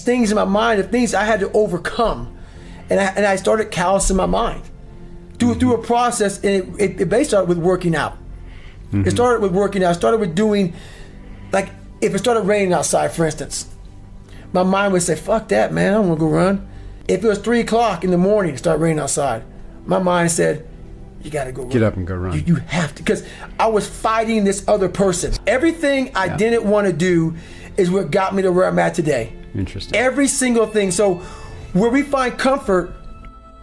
things in my mind of things I had to overcome. And I started callousing my mind through a process, and it basically started with working out. It started with working out. It started with doing, like, if it started raining outside, for instance, my mind would say, fuck that, man, I don't want to go run. If it was 3 o'clock in the morning, it started raining outside, my mind said, you got to go run. Get up and go run. You have to, because I was fighting this other person. Everything I didn't want to do is what got me to where I'm at today. Interesting. Every single thing. So where we find comfort,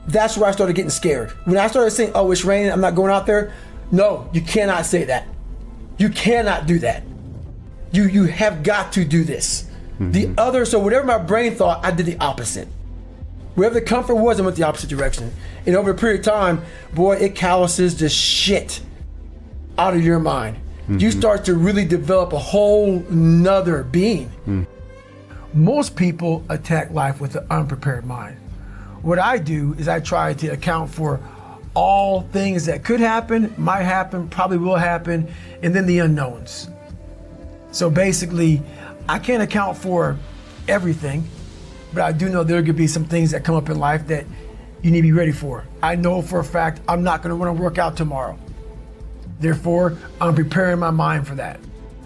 that's where I started getting scared. When I started saying, oh, it's raining, I'm not going out there. No, you cannot say that. You cannot do that. You have got to do this. So whatever my brain thought, I did the opposite. Wherever the comfort was, I went the opposite direction. And over a period of time, boy, it calluses the shit out of your mind. You start to really develop a whole nother being. Most people attack life with an unprepared mind. What I do is I try to account for all things that could happen, might happen, probably will happen, and then the unknowns. So basically, I can't account for everything, but I do know there could be some things that come up in life that you need to be ready for. I know for a fact I'm not gonna wanna work out tomorrow. Therefore, I'm preparing my mind for that.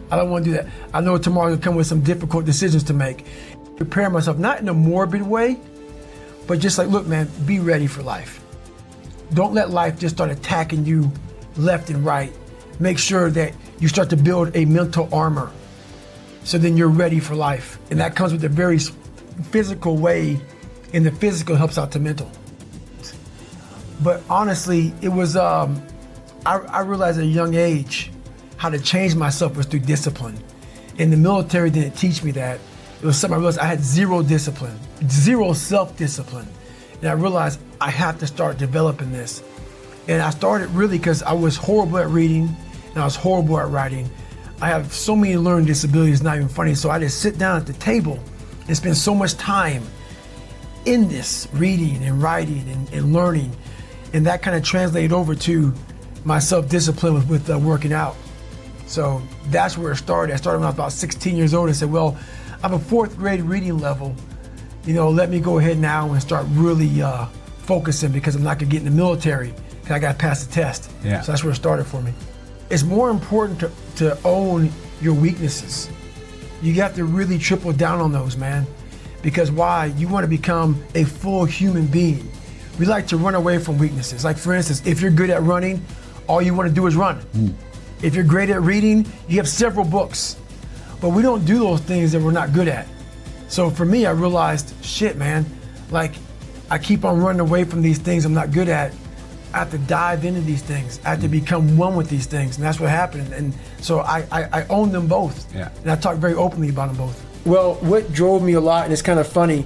I don't wanna do that. I know tomorrow's gonna come with some difficult decisions to make. Prepare myself, not in a morbid way, but just like, look, man, be ready for life. Don't let life just start attacking you left and right. Make sure that you start to build a mental armor so then you're ready for life. And that comes with a very physical way, and the physical helps out the mental. But honestly, it was, I realized at a young age how to change myself was through discipline. And the military didn't teach me that. It was something I realized I had zero discipline, zero self-discipline. And I realized I have to start developing this. And I started really because I was horrible at reading and I was horrible at writing. I have so many learning disabilities, it's not even funny. So I just sit down at the table and spend so much time in this, reading and writing and learning. And that kind of translated over to my self-discipline with working out. So that's where it started. I started when I was about 16 years old and said, well, I'm a 4th grade reading level. You know, let me go ahead now and start really focusing, because I'm not gonna get in the military because I gotta pass the test. Yeah. So that's where it started for me. It's more important to own your weaknesses. You have to really triple down on those, man. Because why? You wanna become a full human being. We like to run away from weaknesses. Like, for instance, if you're good at running, all you wanna do is run. If you're great at reading, you have several books. But we don't do those things that we're not good at. So for me, I realized, shit, man, like, I keep on running away from these things I'm not good at. I have to dive into these things. I have to become one with these things, and that's what happened. And so I own them both. Yeah. And I talk very openly about them both. Well, what drove me a lot, and it's kind of funny,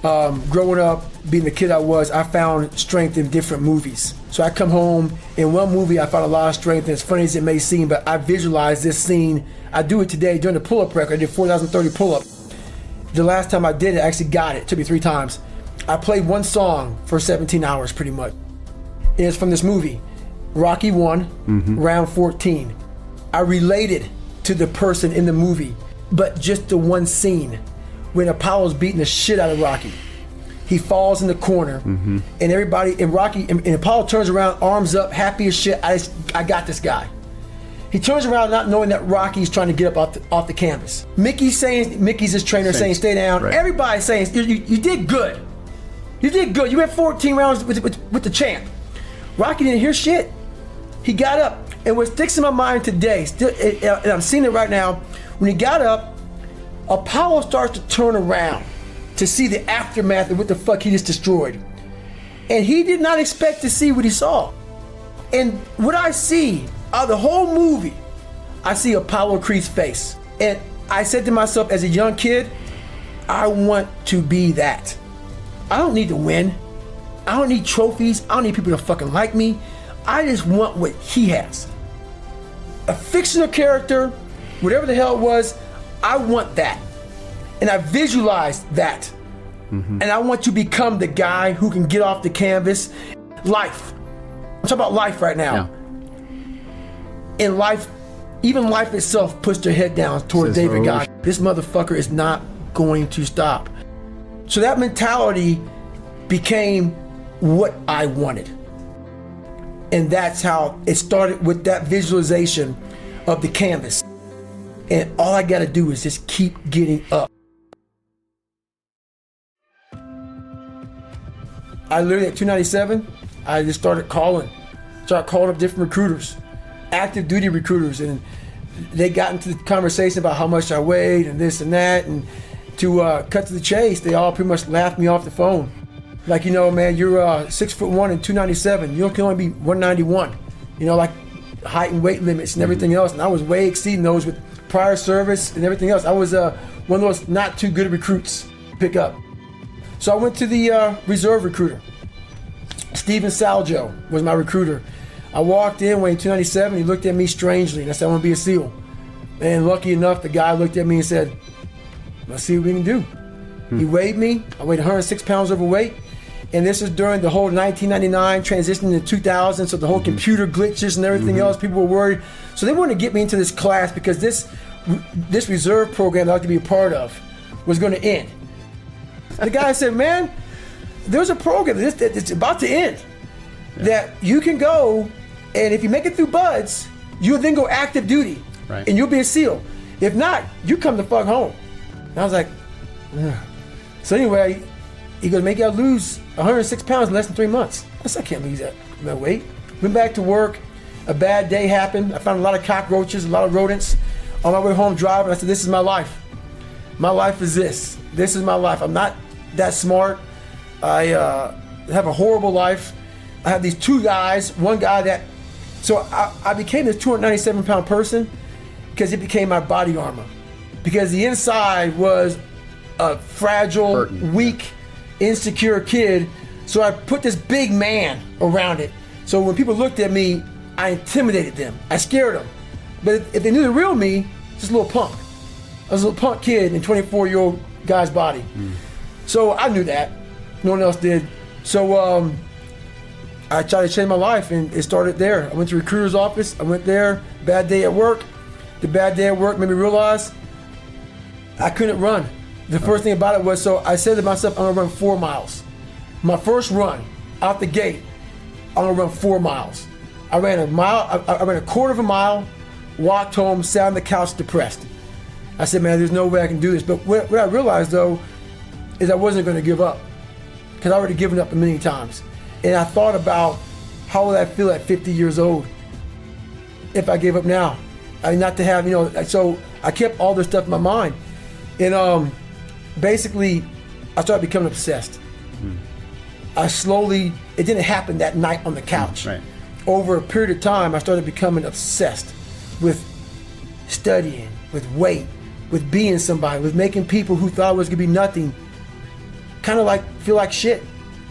growing up, being the kid I was, I found strength in different movies. So I come home, in one movie I found a lot of strength, and as funny as it may seem, but I visualized this scene. I do it today during the pull-up record. I did 4,030 pull-up. The last time I did it, I actually got it. It took me 3 times. I played one song for 17 hours pretty much. And it's from this movie, Rocky 1, round 14. I related to the person in the movie, but just the one scene when Apollo's beating the shit out of Rocky. He falls in the corner, and everybody, and Rocky, and Apollo turns around, arms up, happy as shit. I got this guy. He turns around not knowing that Rocky's trying to get up off the canvas. Mickey's his trainer saying, stay down. Right. Everybody's saying, you did good. You did good. You went 14 rounds with the champ. Rocky didn't hear shit. He got up. And what sticks in my mind today, and I'm seeing it right now, when he got up, Apollo starts to turn around to see the aftermath of what the fuck he just destroyed. And he did not expect to see what he saw. And what I see out of the whole movie, I see Apollo Creed's face. And I said to myself as a young kid, I want to be that. I don't need to win. I don't need trophies. I don't need people to fucking like me. I just want what he has. A fictional character, whatever the hell it was, I want that. And I visualized that. And I want to become the guy who can get off the canvas. Life. I'm talking about life right now. Yeah. In life, even life itself puts their head down towards David God. This motherfucker is not going to stop. So that mentality became what I wanted. And that's how it started, with that visualization of the canvas. And all I gotta do is just keep getting up. I literally at 297, I just started calling up different recruiters, active duty recruiters, and they got into the conversation about how much I weighed and this and that, and to cut to the chase, they all pretty much laughed me off the phone. Like, you know, man, you're 6'1" and 297. You can only be 191. You know, like height and weight limits and everything else. And I was way exceeding those with prior service and everything else. I was one of those not too good recruits to pick up. So I went to the reserve recruiter. Steven Saljo was my recruiter. I walked in weighing 297. He looked at me strangely, and I said, I want to be a SEAL. And lucky enough, the guy looked at me and said, let's see what we can do. He weighed me. I weighed 106 pounds overweight. And this is during the whole 1999 transition to 2000, so the whole computer glitches and everything else. People were worried. So they wanted to get me into this class because this reserve program that I was going to be a part of was going to end. The guy said, man, there's a program that's about to end that you can go, and if you make it through BUDS, you'll then go active duty, and you'll be a SEAL. If not, you come the fuck home. And I was like, ugh. So anyway, he goes, make you lose 106 pounds in less than 3 months. I said, I can't lose that weight. Went back to work. A bad day happened. I found a lot of cockroaches, a lot of rodents. On my way home driving, I said, this is my life. My life is this. This is my life. I'm not that smart. I have a horrible life. I have these two guys, one guy that, so I became this 297 pound person because it became my body armor. Because the inside was a fragile, weak, insecure kid. So I put this big man around it. So when people looked at me, I intimidated them. I scared them. But if they knew the real me, just a little punk. I was a little punk kid in a 24-year-old guy's body. So I knew that. No one else did. So I tried to change my life, and it started there. I went to the recruiter's office. I went there. Bad day at work. The bad day at work made me realize I couldn't run. The first thing about it was, so I said to myself, I'm gonna run 4 miles. My first run out the gate, I'm gonna run 4 miles. I ran a mile, I ran a quarter of a mile, walked home, sat on the couch depressed. I said, man, there's no way I can do this. But what I realized though, is I wasn't gonna give up. Because I already given up a million times. And I thought about how would I feel at 50 years old if I gave up now? I mean, not to have, you know, so I kept all this stuff in my mind. And basically, I started becoming obsessed. I slowly, it didn't happen that night on the couch. Over a period of time, I started becoming obsessed with studying, with weight, with being somebody, with making people who thought I was gonna be nothing kind of like feel like shit.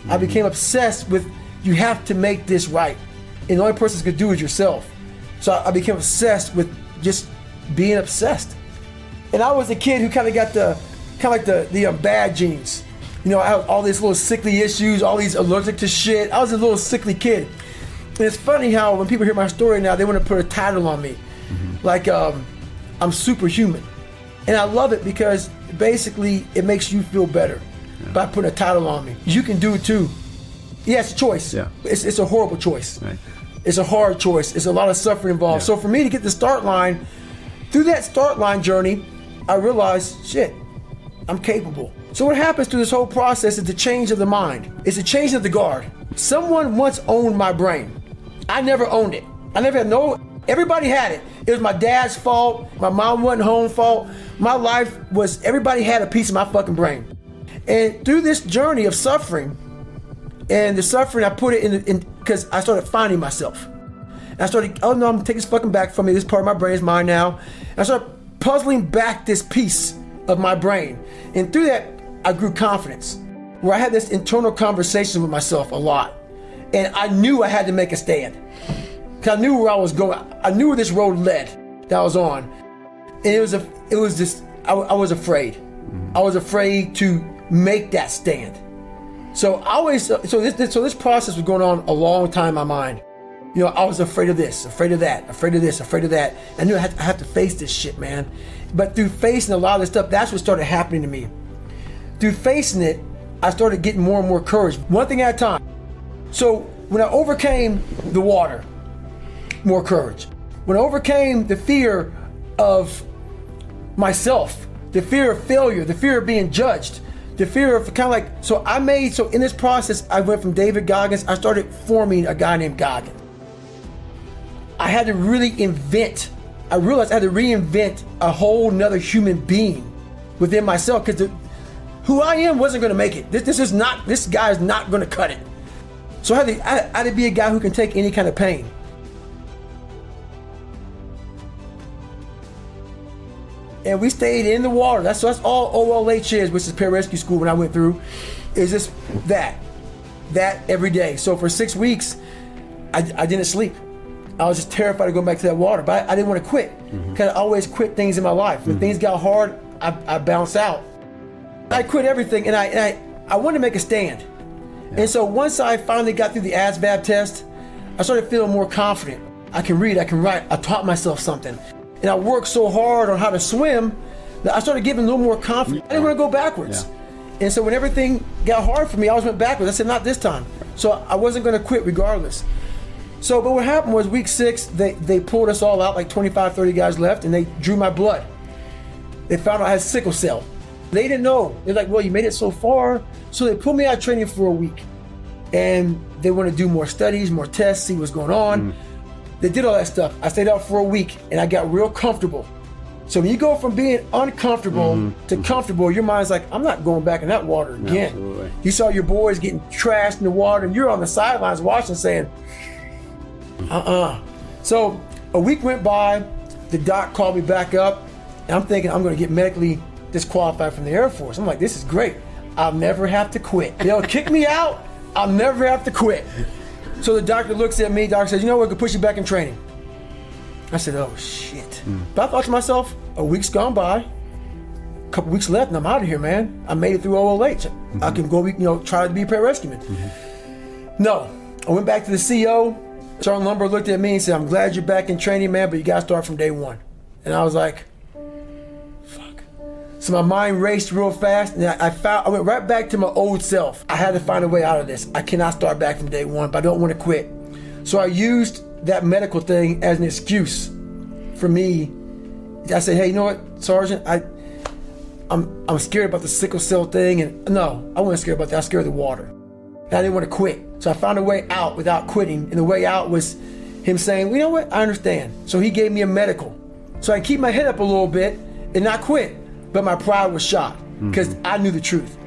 I became obsessed with, you have to make this right. And the only person that's gonna do it is yourself. So I became obsessed with just being obsessed. And I was a kid who kind of got the bad genes. You know, I had all these little sickly issues, all these allergic to shit. I was a little sickly kid. And it's funny how when people hear my story now, they want to put a title on me. Like, I'm superhuman. And I love it because basically it makes you feel better by putting a title on me. You can do it too. Yeah, it's a choice. It's a horrible choice. It's a hard choice. It's a lot of suffering involved. So for me to get the start line, through that start line journey, I realized, shit, I'm capable. So what happens through this whole process is the change of the mind. It's a change of the guard. Someone once owned my brain. I never owned it. I never had everybody had it. It was my dad's fault. My mom wasn't home fault. My life was, everybody had a piece of my fucking brain. And through this journey of suffering, and the suffering, I put it in because I started finding myself. And I started, oh no, I'm gonna take this fucking back from me. This part of my brain is mine now. And I started puzzling back this piece of my brain. And through that, I grew confidence, where I had this internal conversation with myself a lot. And I knew I had to make a stand. Because I knew where I was going. I knew where this road led that I was on. And I was afraid. I was afraid to make that stand. So this process was going on a long time in my mind. You know, I was afraid of this, afraid of that, afraid of this, afraid of that. I knew I had to face this shit, man. But through facing a lot of this stuff, that's what started happening to me. Through facing it, I started getting more and more courage, one thing at a time. So when I overcame the water, more courage. When I overcame the fear of myself, the fear of failure, the fear of being judged, the fear of so in this process, I went from David Goggins, I started forming a guy named Goggins. I had to really I realized I had to reinvent a whole nother human being within myself, because who I am wasn't going to make it. This guy is not going to cut it. So I had to be a guy who can take any kind of pain. And we stayed in the water. That's all OLH is, which is pararescue school when I went through, is just that every day. So for 6 weeks, I didn't sleep. I was just terrified of going back to that water, but I didn't want to quit, because I always quit things in my life. When things got hard, I bounced out. I quit everything, and I wanted to make a stand. Yeah. And so once I finally got through the ASVAB test, I started feeling more confident. I can read, I can write, I taught myself something. And I worked so hard on how to swim that I started getting a little more confidence. I didn't want to go backwards. Yeah. And so when everything got hard for me, I always went backwards. I said, not this time. So I wasn't going to quit regardless. So, but what happened was week 6, they pulled us all out, like 25, 30 guys left, and they drew my blood. They found out I had sickle cell. They didn't know. They're like, well, you made it so far. So they pulled me out of training for a week. And they want to do more studies, more tests, see what's going on. They did all that stuff. I stayed out for a week, and I got real comfortable. So when you go from being uncomfortable to comfortable, your mind's like, I'm not going back in that water again. Absolutely. You saw your boys getting trashed in the water, and you're on the sidelines watching, saying, So a week went by, the doc called me back up, and I'm thinking I'm going to get medically disqualified from the Air Force. I'm like, this is great. I'll never have to quit. They'll kick me out. I'll never have to quit. So the doctor looks at me, doctor says, you know what, we can push you back in training. I said, oh shit. But I thought to myself, a week's gone by, a couple weeks left, and I'm out of here, man. I made it through OLH. I can go, try to be a pararescueman. No, I went back to the CO. Sergeant Lumber looked at me and said, I'm glad you're back in training, man, but you gotta start from day one. And I was like, fuck. So my mind raced real fast, and I went right back to my old self. I had to find a way out of this. I cannot start back from day one, but I don't want to quit. So I used that medical thing as an excuse for me. I said, hey, you know what, Sergeant, I'm scared about the sickle cell thing, and no, I wasn't scared about that. I was scared of the water. And I didn't want to quit. So I found a way out without quitting, and the way out was him saying, you know what, I understand. So he gave me a medical. So I keep my head up a little bit and not quit. But my pride was shot because I knew the truth.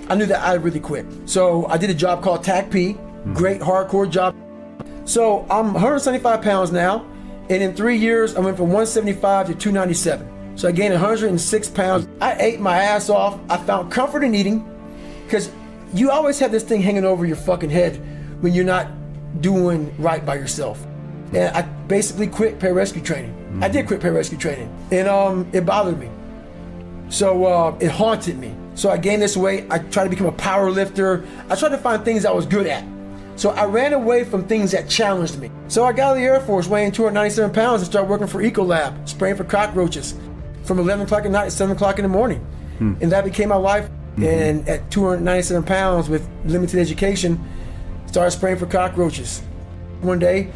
I knew that I really quit. So I did a job called TAC-P, great hardcore job. So I'm 175 pounds now, and in 3 years I went from 175 to 297. So I gained 106 pounds. I ate my ass off. I found comfort in eating, because you always have this thing hanging over your fucking head when you're not doing right by yourself. And I basically quit pararescue training. I did quit pararescue training, and it bothered me. So it haunted me. So I gained this weight. I tried to become a power lifter. I tried to find things I was good at. So I ran away from things that challenged me. So I got out of the Air Force weighing 297 pounds and started working for Ecolab, spraying for cockroaches from 11 o'clock at night to 7 o'clock in the morning. And that became my life. And at 297 pounds with limited education, started spraying for cockroaches. One day,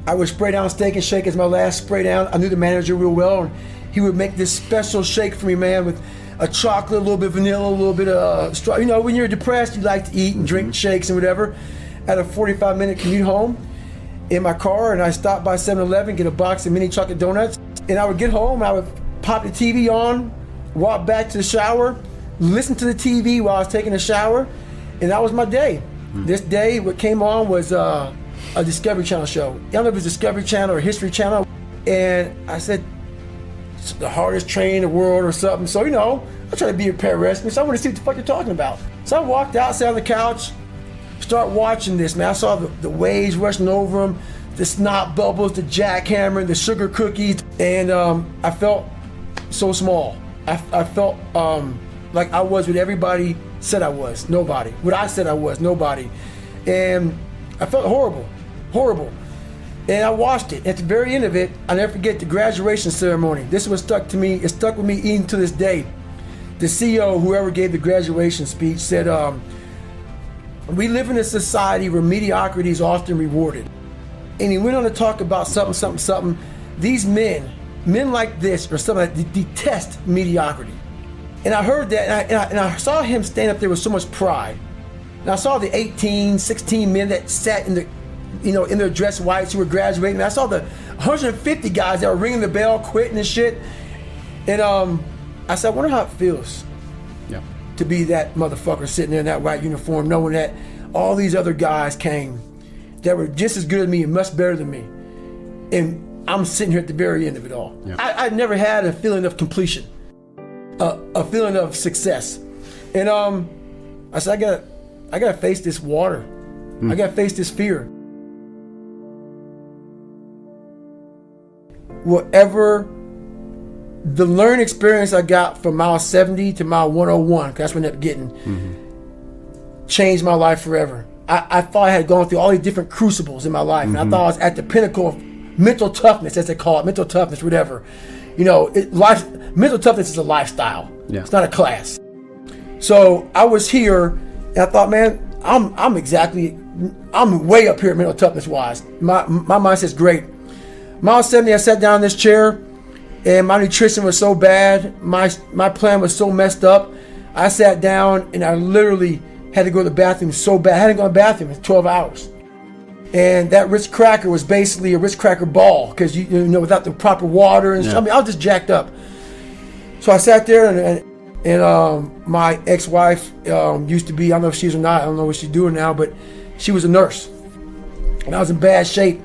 I would spray down Steak and Shake as my last spray down. I knew the manager real well, and he would make this special shake for me, man, with a chocolate, a little bit of vanilla, a little bit of straw. You know, when you're depressed, you like to eat and drink shakes and whatever. I had a 45-minute commute home in my car, and I stopped by 7-Eleven, get a box of mini chocolate donuts, and I would get home, and I would pop the TV on, walk back to the shower, listen to the TV while I was taking a shower, and that was my day. This day, what came on was a Discovery Channel show. I don't know if it was Discovery Channel or History Channel, and I said, it's the hardest train in the world or something. So, you know, I try to be a pararescue, so I want to see what the fuck you're talking about. So I walked out, sat on the couch, start watching this, man. I saw the waves rushing over them, the snot bubbles, the jackhammer, the sugar cookies, and I felt so small. I felt like I was what everybody said I was, nobody. What I said I was, nobody. And I felt horrible. And I watched it. At the very end of it, I'll never forget the graduation ceremony. This is what stuck to me. It stuck with me even to this day. The CEO, whoever gave the graduation speech, said, We live in a society where mediocrity is often rewarded. And he went on to talk about something. These men like this or something that detest mediocrity. And I heard that, and I saw him stand up there with so much pride. And I saw the 18, 16 men that sat in their dress whites who were graduating. And I saw the 150 guys that were ringing the bell, quitting and shit. And I said, I wonder how it feels to be that motherfucker sitting there in that white uniform, knowing that all these other guys came that were just as good as me and much better than me. And I'm sitting here at the very end of it all. Yeah. I never had a feeling of completion, a feeling of success. And I said, I gotta face this water. I gotta face this fear. Whatever the learning experience I got from mile 70 to mile 101, 'cause that's what I ended up getting, changed my life forever. I thought I had gone through all these different crucibles in my life, and I thought I was at the pinnacle of mental toughness, as they call it, mental toughness, whatever. Mental toughness is a lifestyle. Yeah. It's not a class. So I was here, and I thought, man, I'm way up here mental toughness wise. My mindset's great. Mile 70, I sat down in this chair, and my nutrition was so bad, my plan was so messed up. I sat down, and I literally had to go to the bathroom so bad. I hadn't gone to the bathroom in 12 hours. And that Ritz cracker was basically a Ritz cracker ball, because without the proper water and I was just jacked up. So I sat there, and my ex-wife used to be, I don't know if she's or not, I don't know what she's doing now, but she was a nurse. And I was in bad shape.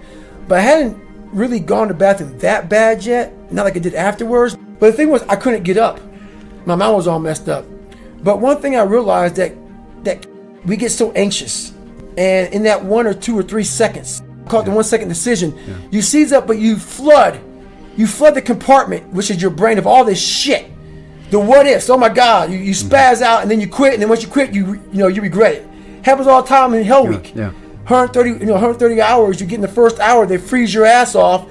But I hadn't really gone to the bathroom that bad yet, not like I did afterwards. But the thing was, I couldn't get up. My mind was all messed up. But one thing I realized that we get so anxious, and in that 1 or 2 or 3 seconds, I call it the 1 second decision, you seize up, but you flood the compartment, which is your brain, of all this shit. The what ifs, oh my God, you spaz out, and then you quit, and then once you quit, you regret it. Happens all the time in Hell Week. 130 hours, you get in the first hour, they freeze your ass off,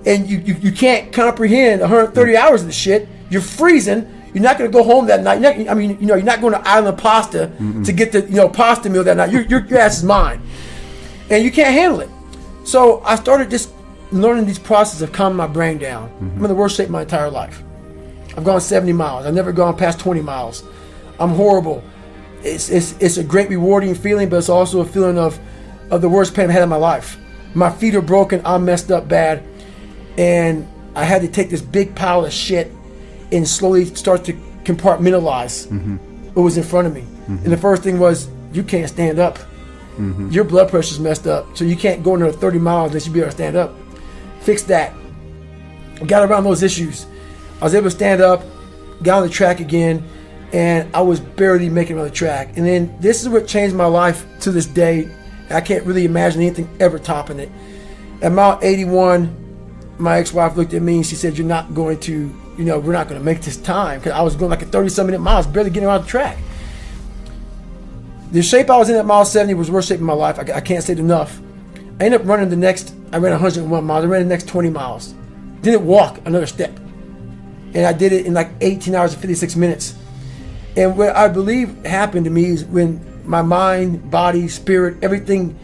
and you can't comprehend 130 hours of the shit. You're freezing. You're not going to go home that night. You're not going to Island Pasta to get the pasta meal that night. Your ass is mine, and you can't handle it. So I started just learning these processes of calming my brain down. I'm in the worst shape of my entire life. I've gone 70 miles. I've never gone past 20 miles. I'm horrible. It's a great rewarding feeling, but it's also a feeling of the worst pain I've had in my life. My feet are broken. I'm messed up bad, and I had to take this big pile of shit and slowly start to compartmentalize what was in front of me. And the first thing was, you can't stand up. Your blood pressure's messed up, so you can't go another 30 miles unless you be able to stand up. Fix that. Got around those issues. I was able to stand up, got on the track again, and I was barely making it on the track. And then this is what changed my life to this day. I can't really imagine anything ever topping it. At mile 81, my ex-wife looked at me and she said, we're not going to make this time, because I was going like a 30-some minute miles, barely getting around the track. The shape I was in at mile 70 was the worst shape of my life. I can't say it enough. I ended up running I ran 101 miles. I ran the next 20 miles. Didn't walk another step. And I did it in like 18 hours and 56 minutes. And what I believe happened to me is when my mind, body, spirit, everything,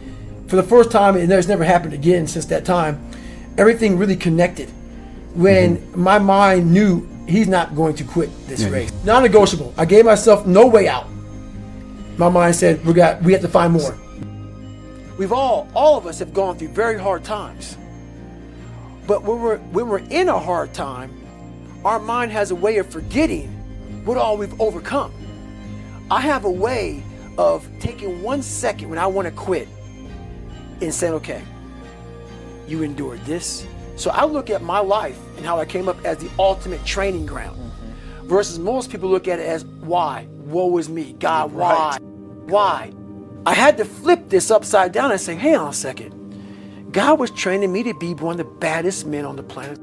for the first time, and it's never happened again since that time, everything really connected. When my mind knew he's not going to quit this race. Non-negotiable. I gave myself no way out. My mind said, we have to find more. We've all of us have gone through very hard times. But when we're in a hard time, our mind has a way of forgetting what all we've overcome. I have a way of taking 1 second when I want to quit and saying, okay, you endured this. So I look at my life and how I came up as the ultimate training ground versus most people look at it as why? Woe is me. God, why? Why? I had to flip this upside down and say, hang on a second. God was training me to be one of the baddest men on the planet.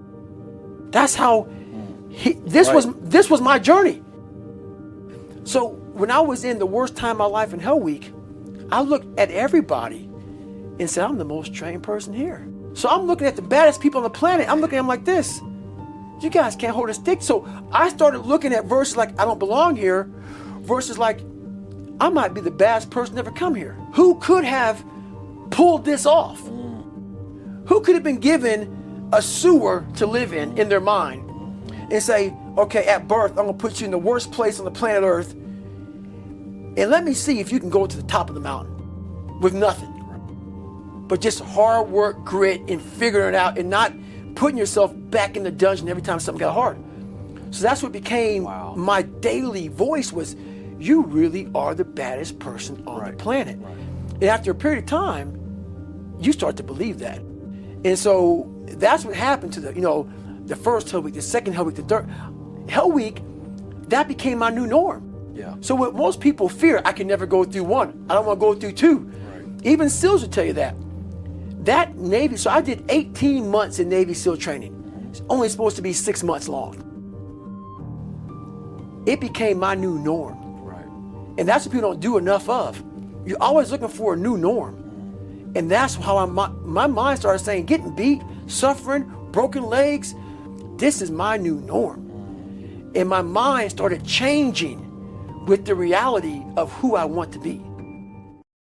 That's how this was my journey. So when I was in the worst time of my life in Hell Week, I looked at everybody and said, I'm the most trained person here. So I'm looking at the baddest people on the planet. I'm looking at them like this. You guys can't hold a stick. So I started looking at verses like I don't belong here versus like I might be the baddest person to ever come here. Who could have pulled this off? Who could have been given a sewer to live in their mind and say, okay, at birth, I'm gonna put you in the worst place on the planet Earth, and let me see if you can go to the top of the mountain with nothing. But just hard work, grit, and figuring it out, and not putting yourself back in the dungeon every time something got hard. So that's what became my daily voice was, you really are the baddest person on the planet. And after a period of time, you start to believe that. And so that's what happened to the first Hell Week, the second Hell Week, the third Hell Week. That became my new norm. Yeah. So what most people fear, I can never go through one. I don't want to go through two. Right. Even SEALs will tell you that. That Navy, so I did 18 months in Navy SEAL training. It's only supposed to be 6 months long. It became my new norm. Right. And that's what people don't do enough of. You're always looking for a new norm. And that's how my mind started saying, getting beat, suffering, broken legs, this is my new norm. And my mind started changing with the reality of who I want to be.